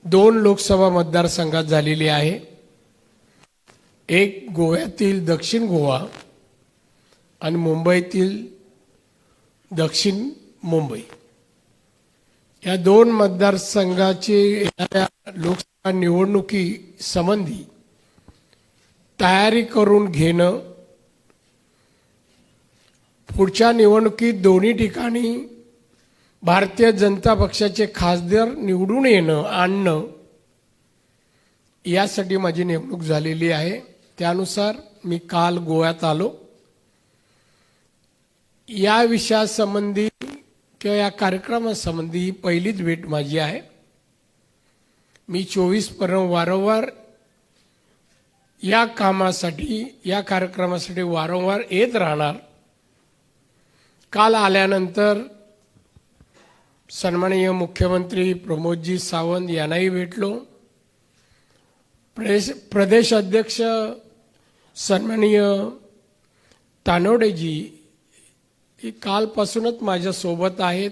दोन लोकसभा मतदारसंघात झालेली आहे। एक गोव्यातील दक्षिण गोवा आणि मुंबईतील दक्षिण मुंबई या दोन मतदारसंघाची लोकसभा निवडणुकी संबंधी तयारी करून घेणं, पुढच्या निवडणुकीत दोन्ही ठिकाणी भारतीय जनता पक्षाचे खासदार निवडून येणं आणणं यासाठी माझी नेमणूक झालेली आहे। त्यानुसार मी काल गोव्यात आलो। या विषयासंबंधी किंवा या कार्यक्रमासंबंधी पहिलीच भेट माझी आहे। मी 24 पर्यंत वारंवार या कामासाठी या कार्यक्रमासाठी वारंवार येत राहणार। काल आल्यानंतर सन्माननीय मुख्यमंत्री प्रमोदजी सावंत यांनाही भेटलो। प्रदेश अध्यक्ष सन्माननीय तानोडेजी कालपासूनच माझ्यासोबत आहेत,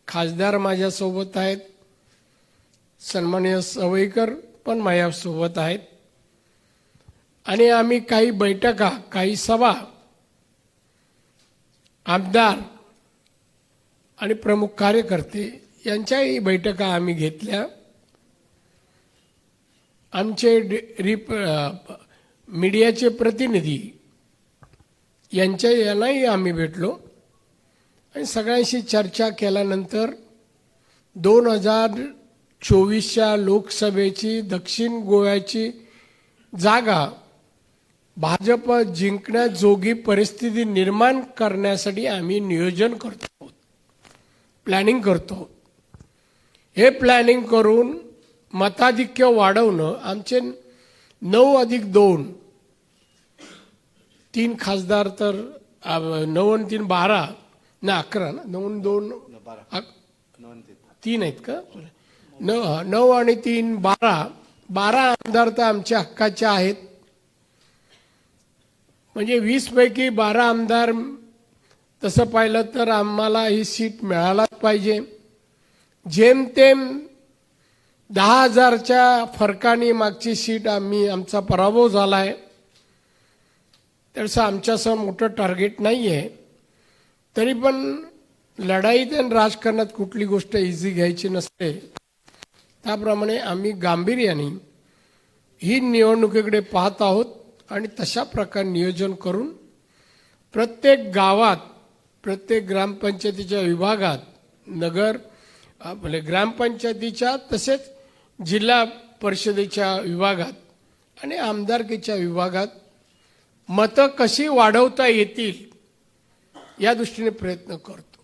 खासदार माझ्यासोबत आहेत, सन्माननीय सवईकर पण माझ्यासोबत आहेत आणि आम्ही काही बैठका, काही सभा, आमदार आणि प्रमुख कार्यकर्ते यांच्याही बैठका आम्ही घेतल्या। आमचे मीडियाचे प्रतिनिधी यांनाही आम्ही भेटलो आणि सगळ्यांशी चर्चा केल्यानंतर 2024च्या लोकसभेची दक्षिण गोव्याची जागा भाजप जिंकण्याजोगी परिस्थिती निर्माण करण्यासाठी आम्ही नियोजन करतो, प्लॅनिंग करतो। हे प्लॅनिंग करून मताधिक्य वाढवणं, आमचे 9+2 3 खासदार तर 9 आणि 3 12 ना 11 ना 9 2 3 आहेत का 9 आणि 3 12 आमदार तर आमच्या हक्काचे आहेत। म्हणजे 20 पैकी 12 आमदार तसं पाहिलं तर आम्हाला ही सीट मिळालाच पाहिजे। जेमतेम 10,000च्या फरकाने मागची सीट आमचा पराभव झाला आहे। तसं आमच्यासह मोठं टार्गेट नाही आहे, तरी पण लढाईत आणि राजकारणात कुठली गोष्ट इझी घ्यायची नसते। त्याप्रमाणे आम्ही गांभीर्याने ही निवडणुकीकडे पाहत आहोत आणि तशा प्रकारे नियोजन करून प्रत्येक गावात, प्रत्येक ग्रामपंचायतीच्या विभागात, नगर आपले ग्रामपंचायतीच्या तसेच जिल्हा परिषदेच्या विभागात आणि आमदारकीच्या विभागात मतं कशी वाढवता येतील या दृष्टीने प्रयत्न करतो।